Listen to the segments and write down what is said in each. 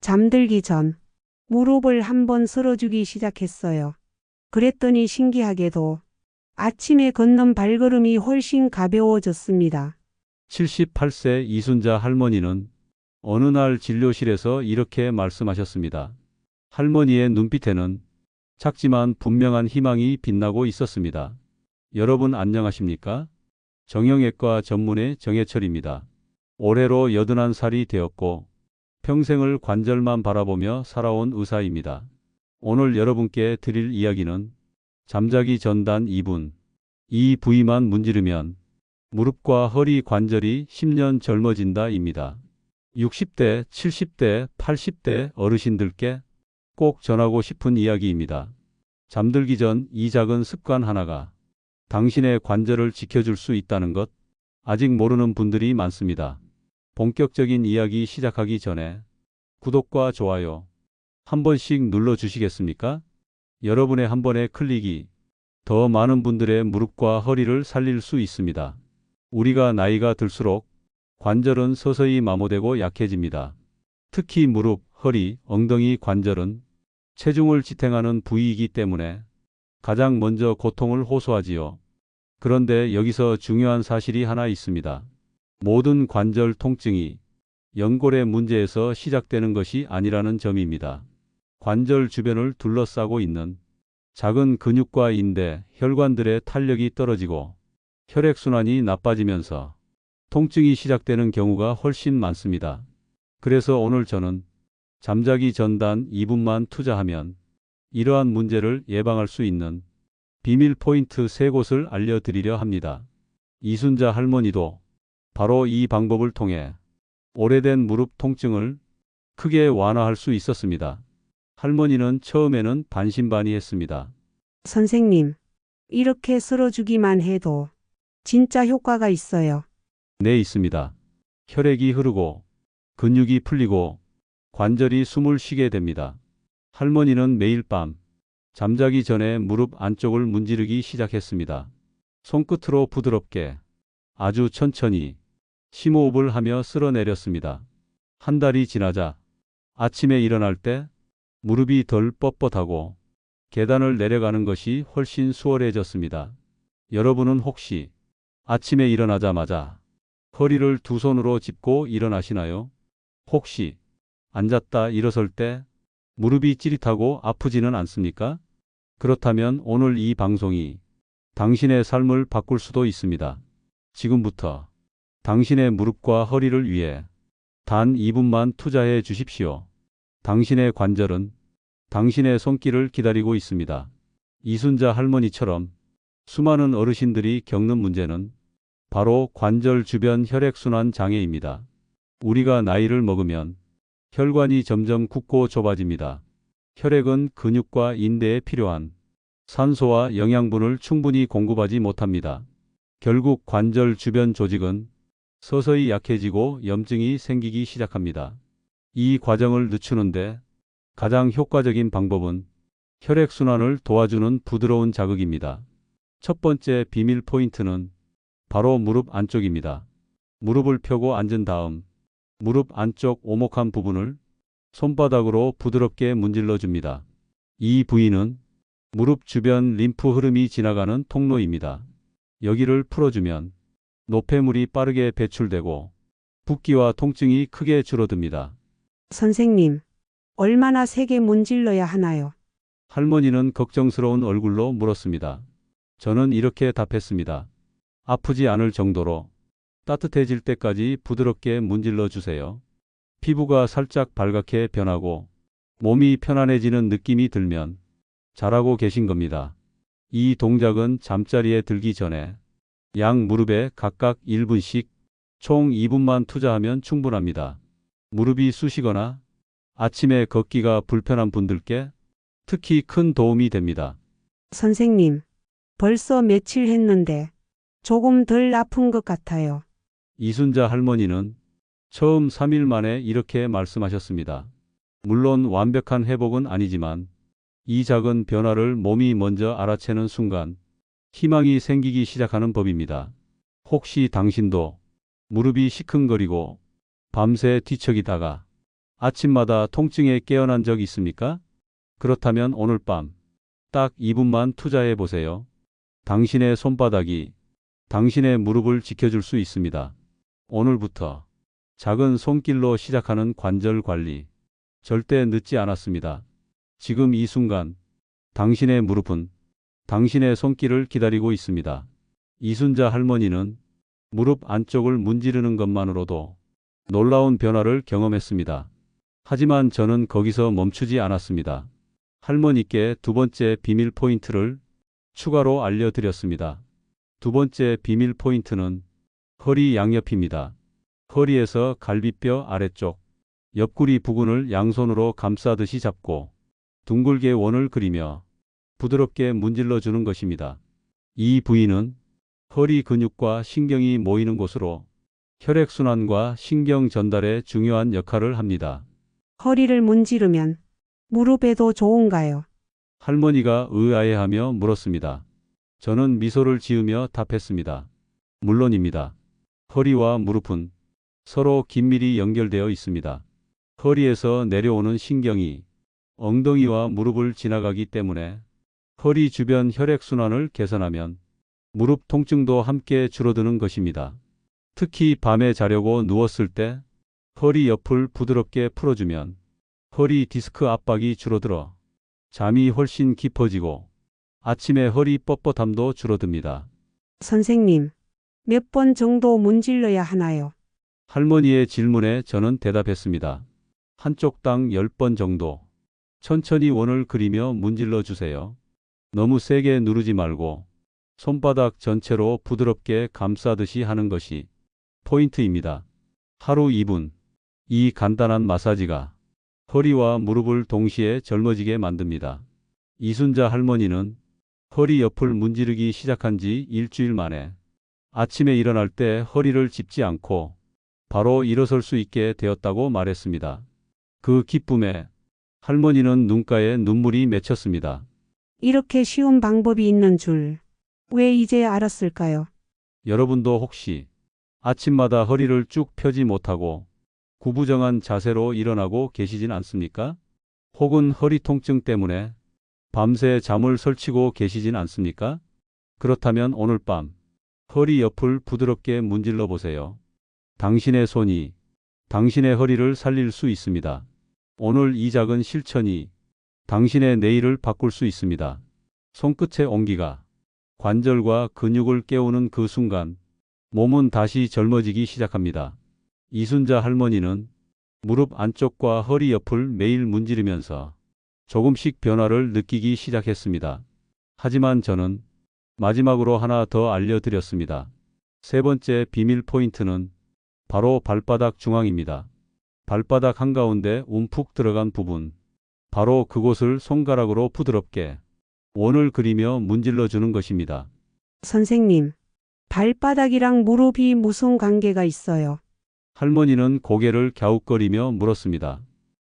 잠들기 전 무릎을 한번 쓸어주기 시작했어요. 그랬더니 신기하게도 아침에 걷는 발걸음이 훨씬 가벼워졌습니다. 78세 이순자 할머니는 어느 날 진료실에서 이렇게 말씀하셨습니다. 할머니의 눈빛에는 작지만 분명한 희망이 빛나고 있었습니다. 여러분 안녕하십니까? 정형외과 전문의 정해철입니다. 올해로 81살이 되었고 평생을 관절만 바라보며 살아온 의사입니다. 오늘 여러분께 드릴 이야기는 잠자기 전 단 2분, 이 부위만 문지르면 무릎과 허리 관절이 10년 젊어진다입니다. 60대, 70대, 80대 어르신들께 꼭 전하고 싶은 이야기입니다. 잠들기 전 이 작은 습관 하나가 당신의 관절을 지켜줄 수 있다는 것 아직 모르는 분들이 많습니다. 본격적인 이야기 시작하기 전에 구독과 좋아요 한 번씩 눌러주시겠습니까? 여러분의 한 번의 클릭이 더 많은 분들의 무릎과 허리를 살릴 수 있습니다. 우리가 나이가 들수록 관절은 서서히 마모되고 약해집니다. 특히 무릎, 허리, 엉덩이 관절은 체중을 지탱하는 부위이기 때문에 가장 먼저 고통을 호소하지요. 그런데 여기서 중요한 사실이 하나 있습니다. 모든 관절 통증이 연골의 문제에서 시작되는 것이 아니라는 점입니다. 관절 주변을 둘러싸고 있는 작은 근육과 인대, 혈관들의 탄력이 떨어지고 혈액순환이 나빠지면서 통증이 시작되는 경우가 훨씬 많습니다. 그래서 오늘 저는 잠자기 전 단 2분만 투자하면 이러한 문제를 예방할 수 있는 비밀 포인트 3곳을 알려드리려 합니다. 이순자 할머니도 바로 이 방법을 통해 오래된 무릎 통증을 크게 완화할 수 있었습니다. 할머니는 처음에는 반신반의했습니다. 선생님, 이렇게 쓸어주기만 해도 진짜 효과가 있어요. 네, 있습니다. 혈액이 흐르고 근육이 풀리고 관절이 숨을 쉬게 됩니다. 할머니는 매일 밤 잠자기 전에 무릎 안쪽을 문지르기 시작했습니다. 손끝으로 부드럽게 아주 천천히 심호흡을 하며 쓸어내렸습니다. 한 달이 지나자 아침에 일어날 때 무릎이 덜 뻣뻣하고 계단을 내려가는 것이 훨씬 수월해졌습니다. 여러분은 혹시 아침에 일어나자마자 허리를 두 손으로 짚고 일어나시나요? 혹시 앉았다 일어설 때 무릎이 찌릿하고 아프지는 않습니까? 그렇다면 오늘 이 방송이 당신의 삶을 바꿀 수도 있습니다. 지금부터 당신의 무릎과 허리를 위해 단 2분만 투자해 주십시오. 당신의 관절은 당신의 손길을 기다리고 있습니다. 이순자 할머니처럼 수많은 어르신들이 겪는 문제는 바로 관절 주변 혈액순환 장애입니다. 우리가 나이를 먹으면 혈관이 점점 굳고 좁아집니다. 혈액은 근육과 인대에 필요한 산소와 영양분을 충분히 공급하지 못합니다. 결국 관절 주변 조직은 서서히 약해지고 염증이 생기기 시작합니다. 이 과정을 늦추는데 가장 효과적인 방법은 혈액순환을 도와주는 부드러운 자극입니다. 첫 번째 비밀 포인트는 바로 무릎 안쪽입니다. 무릎을 펴고 앉은 다음 무릎 안쪽 오목한 부분을 손바닥으로 부드럽게 문질러 줍니다. 이 부위는 무릎 주변 림프 흐름이 지나가는 통로입니다. 여기를 풀어주면 노폐물이 빠르게 배출되고 붓기와 통증이 크게 줄어듭니다. 선생님, 얼마나 세게 문질러야 하나요? 할머니는 걱정스러운 얼굴로 물었습니다. 저는 이렇게 답했습니다. 아프지 않을 정도로 따뜻해질 때까지 부드럽게 문질러 주세요. 피부가 살짝 발갛게 변하고 몸이 편안해지는 느낌이 들면 잘하고 계신 겁니다. 이 동작은 잠자리에 들기 전에 양 무릎에 각각 1분씩 총 2분만 투자하면 충분합니다. 무릎이 쑤시거나 아침에 걷기가 불편한 분들께 특히 큰 도움이 됩니다. 선생님, 벌써 며칠 했는데 조금 덜 아픈 것 같아요. 이순자 할머니는 처음 3일 만에 이렇게 말씀하셨습니다. 물론 완벽한 회복은 아니지만 이 작은 변화를 몸이 먼저 알아채는 순간 희망이 생기기 시작하는 법입니다. 혹시 당신도 무릎이 시큰거리고 밤새 뒤척이다가 아침마다 통증에 깨어난 적 있습니까? 그렇다면 오늘 밤 딱 2분만 투자해 보세요. 당신의 손바닥이 당신의 무릎을 지켜줄 수 있습니다. 오늘부터 작은 손길로 시작하는 관절 관리 절대 늦지 않았습니다. 지금 이 순간 당신의 무릎은 당신의 손길을 기다리고 있습니다. 이순자 할머니는 무릎 안쪽을 문지르는 것만으로도 놀라운 변화를 경험했습니다. 하지만 저는 거기서 멈추지 않았습니다. 할머니께 두 번째 비밀 포인트를 추가로 알려드렸습니다. 두 번째 비밀 포인트는 허리 양옆입니다. 허리에서 갈비뼈 아래쪽, 옆구리 부근을 양손으로 감싸듯이 잡고 둥글게 원을 그리며 부드럽게 문질러 주는 것입니다. 이 부위는 허리 근육과 신경이 모이는 곳으로 혈액순환과 신경 전달에 중요한 역할을 합니다. 허리를 문지르면 무릎에도 좋은가요? 할머니가 의아해하며 물었습니다. 저는 미소를 지으며 답했습니다. 물론입니다. 허리와 무릎은 서로 긴밀히 연결되어 있습니다. 허리에서 내려오는 신경이 엉덩이와 무릎을 지나가기 때문에 허리 주변 혈액순환을 개선하면 무릎 통증도 함께 줄어드는 것입니다. 특히 밤에 자려고 누웠을 때 허리 옆을 부드럽게 풀어주면 허리 디스크 압박이 줄어들어 잠이 훨씬 깊어지고 아침에 허리 뻣뻣함도 줄어듭니다. 선생님, 몇 번 정도 문질러야 하나요? 할머니의 질문에 저는 대답했습니다. 한쪽당 10번 정도. 천천히 원을 그리며 문질러 주세요. 너무 세게 누르지 말고 손바닥 전체로 부드럽게 감싸듯이 하는 것이 포인트입니다. 하루 2분. 이 간단한 마사지가 허리와 무릎을 동시에 젊어지게 만듭니다. 이순자 할머니는 허리 옆을 문지르기 시작한 지 일주일 만에 아침에 일어날 때 허리를 짚지 않고 바로 일어설 수 있게 되었다고 말했습니다. 그 기쁨에 할머니는 눈가에 눈물이 맺혔습니다. 이렇게 쉬운 방법이 있는 줄 왜 이제 알았을까요? 여러분도 혹시 아침마다 허리를 쭉 펴지 못하고 구부정한 자세로 일어나고 계시진 않습니까? 혹은 허리 통증 때문에 밤새 잠을 설치고 계시진 않습니까? 그렇다면 오늘 밤 허리 옆을 부드럽게 문질러 보세요. 당신의 손이 당신의 허리를 살릴 수 있습니다. 오늘 이 작은 실천이 당신의 내일을 바꿀 수 있습니다. 손끝의 온기가 관절과 근육을 깨우는 그 순간 몸은 다시 젊어지기 시작합니다. 이순자 할머니는 무릎 안쪽과 허리 옆을 매일 문지르면서 조금씩 변화를 느끼기 시작했습니다. 하지만 저는 마지막으로 하나 더 알려드렸습니다. 세 번째 비밀 포인트는 바로 발바닥 중앙입니다. 발바닥 한가운데 움푹 들어간 부분, 바로 그곳을 손가락으로 부드럽게 원을 그리며 문질러 주는 것입니다. 선생님, 발바닥이랑 무릎이 무슨 관계가 있어요? 할머니는 고개를 갸웃거리며 물었습니다.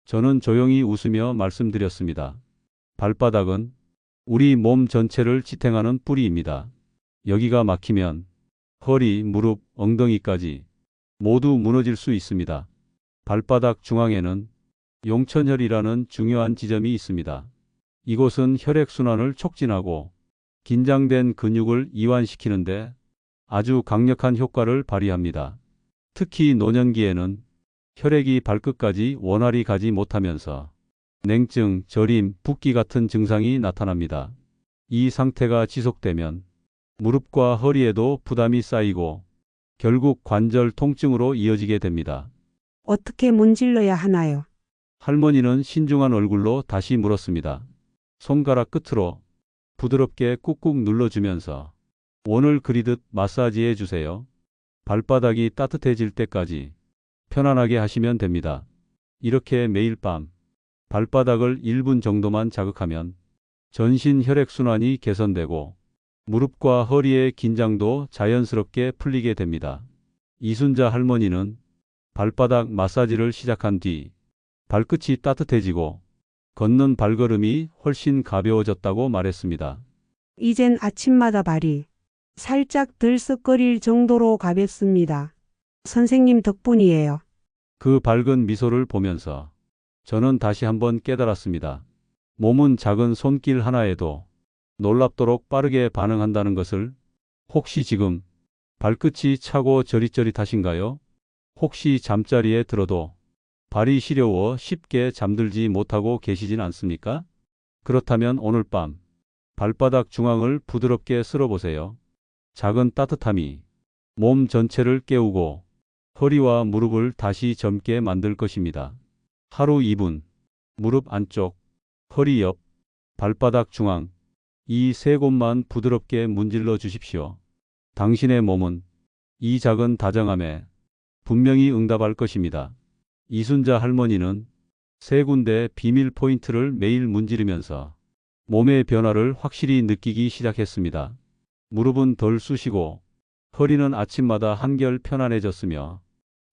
저는 조용히 웃으며 말씀드렸습니다. 발바닥은 우리 몸 전체를 지탱하는 뿌리입니다. 여기가 막히면 허리, 무릎, 엉덩이까지 모두 무너질 수 있습니다. 발바닥 중앙에는 용천혈이라는 중요한 지점이 있습니다. 이곳은 혈액순환을 촉진하고 긴장된 근육을 이완시키는데 아주 강력한 효과를 발휘합니다. 특히 노년기에는 혈액이 발끝까지 원활히 가지 못하면서 냉증, 저림, 붓기 같은 증상이 나타납니다. 이 상태가 지속되면 무릎과 허리에도 부담이 쌓이고 결국 관절 통증으로 이어지게 됩니다. 어떻게 문질러야 하나요? 할머니는 신중한 얼굴로 다시 물었습니다. 손가락 끝으로 부드럽게 꾹꾹 눌러주면서 원을 그리듯 마사지해 주세요. 발바닥이 따뜻해질 때까지 편안하게 하시면 됩니다. 이렇게 매일 밤 발바닥을 1분 정도만 자극하면 전신 혈액순환이 개선되고 무릎과 허리의 긴장도 자연스럽게 풀리게 됩니다. 이순자 할머니는 발바닥 마사지를 시작한 뒤 발끝이 따뜻해지고 걷는 발걸음이 훨씬 가벼워졌다고 말했습니다. 이젠 아침마다 발이 살짝 들썩거릴 정도로 가볍습니다. 선생님 덕분이에요. 그 밝은 미소를 보면서 저는 다시 한번 깨달았습니다. 몸은 작은 손길 하나에도 놀랍도록 빠르게 반응한다는 것을. 혹시 지금 발끝이 차고 저릿저릿하신가요? 혹시 잠자리에 들어도 발이 시려워 쉽게 잠들지 못하고 계시진 않습니까? 그렇다면 오늘 밤 발바닥 중앙을 부드럽게 쓸어보세요. 작은 따뜻함이 몸 전체를 깨우고 허리와 무릎을 다시 젊게 만들 것입니다. 하루 2분, 무릎 안쪽, 허리 옆, 발바닥 중앙, 이 세 곳만 부드럽게 문질러 주십시오. 당신의 몸은 이 작은 다정함에 분명히 응답할 것입니다. 이순자 할머니는 세 군데 비밀 포인트를 매일 문지르면서 몸의 변화를 확실히 느끼기 시작했습니다. 무릎은 덜 쑤시고 허리는 아침마다 한결 편안해졌으며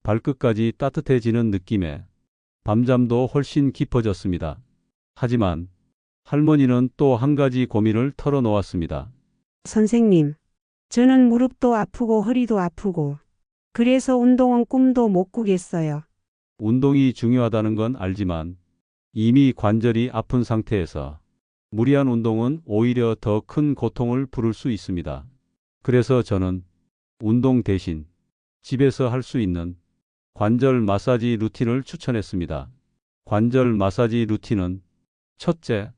발끝까지 따뜻해지는 느낌에 밤잠도 훨씬 깊어졌습니다. 하지만 할머니는 또 한 가지 고민을 털어놓았습니다. 선생님, 저는 무릎도 아프고 허리도 아프고 그래서 운동은 꿈도 못 꾸겠어요. 운동이 중요하다는 건 알지만 이미 관절이 아픈 상태에서 무리한 운동은 오히려 더 큰 고통을 부를 수 있습니다. 그래서 저는 운동 대신 집에서 할 수 있는 관절 마사지 루틴을 추천했습니다. 관절 마사지 루틴은 첫째,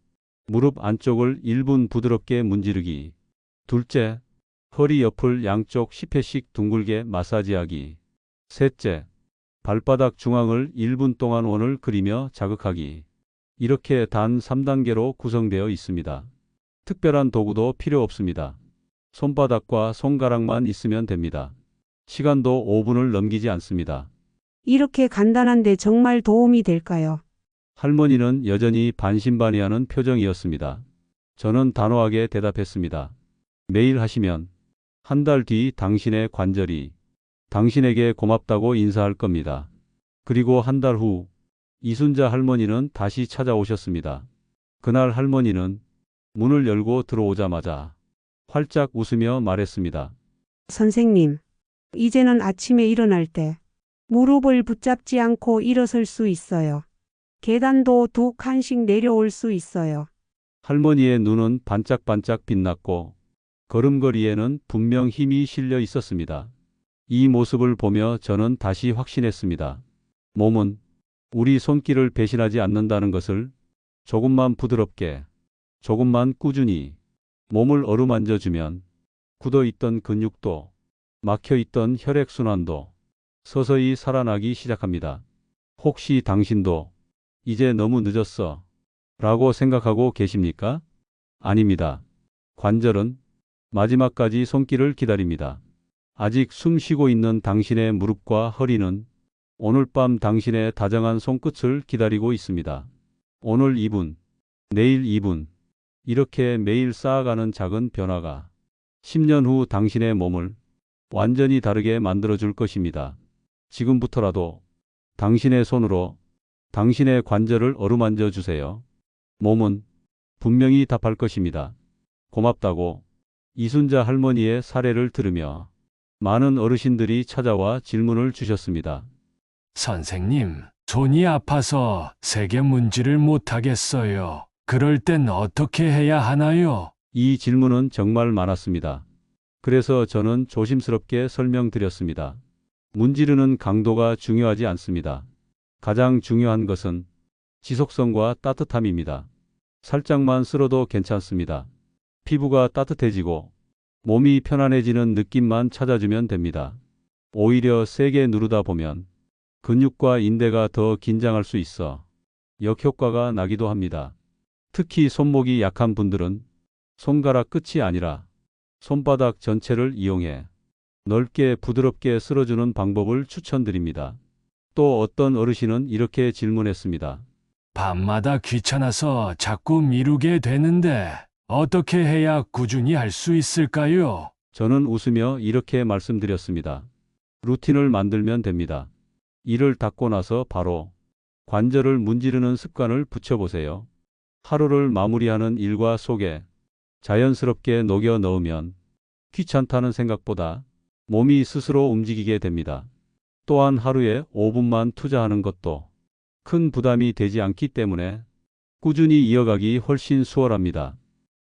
무릎 안쪽을 1분 부드럽게 문지르기. 둘째, 허리 옆을 양쪽 10회씩 둥글게 마사지하기. 셋째, 발바닥 중앙을 1분 동안 원을 그리며 자극하기. 이렇게 단 3단계로 구성되어 있습니다. 특별한 도구도 필요 없습니다. 손바닥과 손가락만 있으면 됩니다. 시간도 5분을 넘기지 않습니다. 이렇게 간단한데 정말 도움이 될까요? 할머니는 여전히 반신반의하는 표정이었습니다. 저는 단호하게 대답했습니다. 매일 하시면 한 달 뒤 당신의 관절이 당신에게 고맙다고 인사할 겁니다. 그리고 한 달 후 이순자 할머니는 다시 찾아오셨습니다. 그날 할머니는 문을 열고 들어오자마자 활짝 웃으며 말했습니다. 선생님, 이제는 아침에 일어날 때 무릎을 붙잡지 않고 일어설 수 있어요. 계단도 2칸씩 내려올 수 있어요. 할머니의 눈은 반짝반짝 빛났고 걸음걸이에는 분명 힘이 실려 있었습니다. 이 모습을 보며 저는 다시 확신했습니다. 몸은 우리 손길을 배신하지 않는다는 것을. 조금만 부드럽게, 조금만 꾸준히 몸을 어루만져 주면 굳어있던 근육도, 막혀있던 혈액순환도 서서히 살아나기 시작합니다. 혹시 당신도 이제 너무 늦었어 라고 생각하고 계십니까? 아닙니다. 관절은 마지막까지 손길을 기다립니다. 아직 숨 쉬고 있는 당신의 무릎과 허리는 오늘 밤 당신의 다정한 손끝을 기다리고 있습니다. 오늘 2분, 내일 2분, 이렇게 매일 쌓아가는 작은 변화가 10년 후 당신의 몸을 완전히 다르게 만들어줄 것입니다. 지금부터라도 당신의 손으로 당신의 관절을 어루만져 주세요. 몸은 분명히 답할 것입니다. 고맙다고. 이순자 할머니의 사례를 들으며 많은 어르신들이 찾아와 질문을 주셨습니다. 선생님, 손이 아파서 세게 문지를 못하겠어요. 그럴 땐 어떻게 해야 하나요? 이 질문은 정말 많았습니다. 그래서 저는 조심스럽게 설명드렸습니다. 문지르는 강도가 중요하지 않습니다. 가장 중요한 것은 지속성과 따뜻함입니다. 살짝만 쓸어도 괜찮습니다. 피부가 따뜻해지고 몸이 편안해지는 느낌만 찾아주면 됩니다. 오히려 세게 누르다 보면 근육과 인대가 더 긴장할 수 있어 역효과가 나기도 합니다. 특히 손목이 약한 분들은 손가락 끝이 아니라 손바닥 전체를 이용해 넓게 부드럽게 쓸어주는 방법을 추천드립니다. 또 어떤 어르신은 이렇게 질문했습니다. 밤마다 귀찮아서 자꾸 미루게 되는데 어떻게 해야 꾸준히 할 수 있을까요? 저는 웃으며 이렇게 말씀드렸습니다. 루틴을 만들면 됩니다. 이를 닦고 나서 바로 관절을 문지르는 습관을 붙여보세요. 하루를 마무리하는 일과 속에 자연스럽게 녹여 넣으면 귀찮다는 생각보다 몸이 스스로 움직이게 됩니다. 또한 하루에 5분만 투자하는 것도 큰 부담이 되지 않기 때문에 꾸준히 이어가기 훨씬 수월합니다.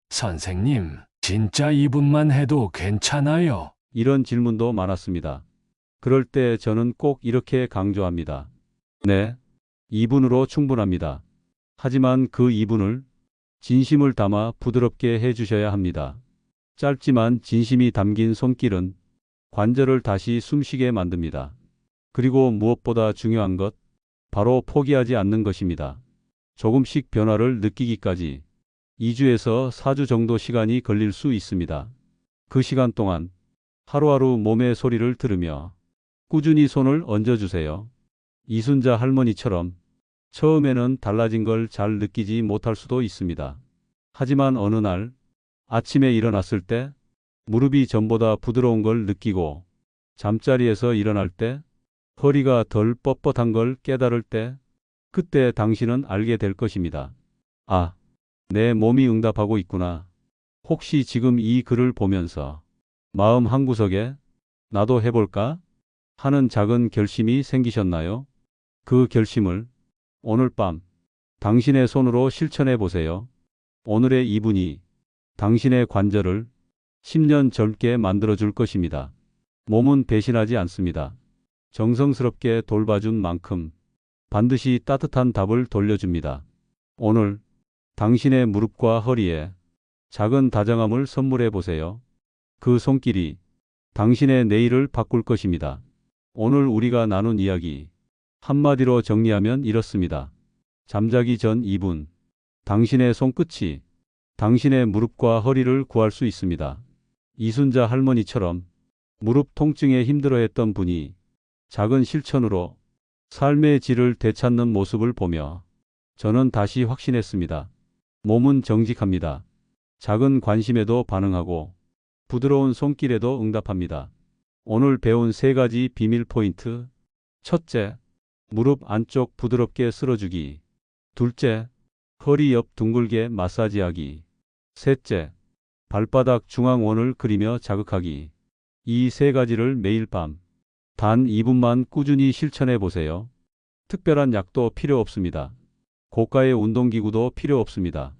선생님, 진짜 2분만 해도 괜찮아요? 이런 질문도 많았습니다. 그럴 때 저는 꼭 이렇게 강조합니다. 네, 2분으로 충분합니다. 하지만 그 2분을 진심을 담아 부드럽게 해주셔야 합니다. 짧지만 진심이 담긴 손길은 관절을 다시 숨쉬게 만듭니다. 그리고 무엇보다 중요한 것, 바로 포기하지 않는 것입니다. 조금씩 변화를 느끼기까지 2주에서 4주 정도 시간이 걸릴 수 있습니다. 그 시간 동안 하루하루 몸의 소리를 들으며 꾸준히 손을 얹어주세요. 이순자 할머니처럼 처음에는 달라진 걸 잘 느끼지 못할 수도 있습니다. 하지만 어느 날 아침에 일어났을 때 무릎이 전보다 부드러운 걸 느끼고 잠자리에서 일어날 때 허리가 덜 뻣뻣한 걸 깨달을 때 그때 당신은 알게 될 것입니다. 아, 내 몸이 응답하고 있구나. 혹시 지금 이 글을 보면서 마음 한구석에 나도 해볼까? 하는 작은 결심이 생기셨나요? 그 결심을 오늘 밤 당신의 손으로 실천해 보세요. 오늘의 2분이 당신의 관절을 10년 젊게 만들어줄 것입니다. 몸은 배신하지 않습니다. 정성스럽게 돌봐준 만큼 반드시 따뜻한 답을 돌려줍니다. 오늘 당신의 무릎과 허리에 작은 다정함을 선물해 보세요. 그 손길이 당신의 내일을 바꿀 것입니다. 오늘 우리가 나눈 이야기 한마디로 정리하면 이렇습니다. 잠자기 전 2분, 당신의 손끝이 당신의 무릎과 허리를 구할 수 있습니다. 이순자 할머니처럼 무릎 통증에 힘들어했던 분이 작은 실천으로 삶의 질을 되찾는 모습을 보며 저는 다시 확신했습니다. 몸은 정직합니다. 작은 관심에도 반응하고 부드러운 손길에도 응답합니다. 오늘 배운 3가지 비밀 포인트. 첫째, 무릎 안쪽 부드럽게 쓸어주기. 둘째, 허리 옆 둥글게 마사지하기. 셋째, 발바닥 중앙원을 그리며 자극하기. 이 3가지를 매일 밤 단 2분만 꾸준히 실천해 보세요. 특별한 약도 필요 없습니다. 고가의 운동기구도 필요 없습니다.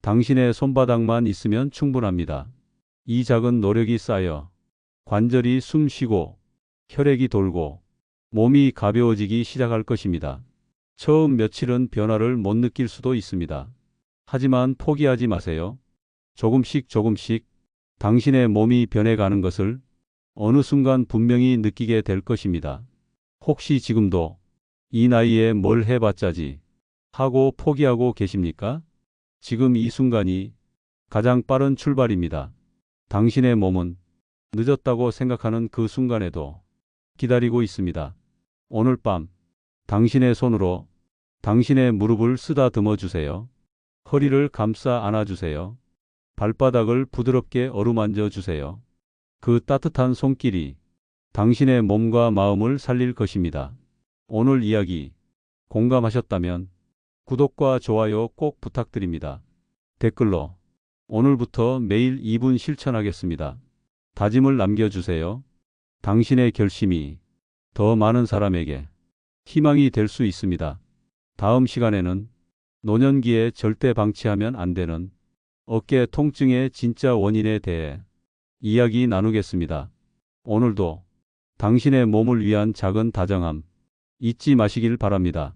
당신의 손바닥만 있으면 충분합니다. 이 작은 노력이 쌓여 관절이 숨 쉬고 혈액이 돌고 몸이 가벼워지기 시작할 것입니다. 처음 며칠은 변화를 못 느낄 수도 있습니다. 하지만 포기하지 마세요. 조금씩 당신의 몸이 변해가는 것을 어느 순간 분명히 느끼게 될 것입니다. 혹시 지금도 이 나이에 뭘 해봤자지 하고 포기하고 계십니까? 지금 이 순간이 가장 빠른 출발입니다. 당신의 몸은 늦었다고 생각하는 그 순간에도 기다리고 있습니다. 오늘 밤 당신의 손으로 당신의 무릎을 쓰다듬어 주세요. 허리를 감싸 안아주세요. 발바닥을 부드럽게 어루만져 주세요. 그 따뜻한 손길이 당신의 몸과 마음을 살릴 것입니다. 오늘 이야기 공감하셨다면 구독과 좋아요 꼭 부탁드립니다. 댓글로 오늘부터 매일 2분 실천하겠습니다. 다짐을 남겨주세요. 당신의 결심이 더 많은 사람에게 희망이 될 수 있습니다. 다음 시간에는 노년기에 절대 방치하면 안 되는 어깨 통증의 진짜 원인에 대해 이야기 나누겠습니다. 오늘도 당신의 몸을 위한 작은 다정함 잊지 마시길 바랍니다.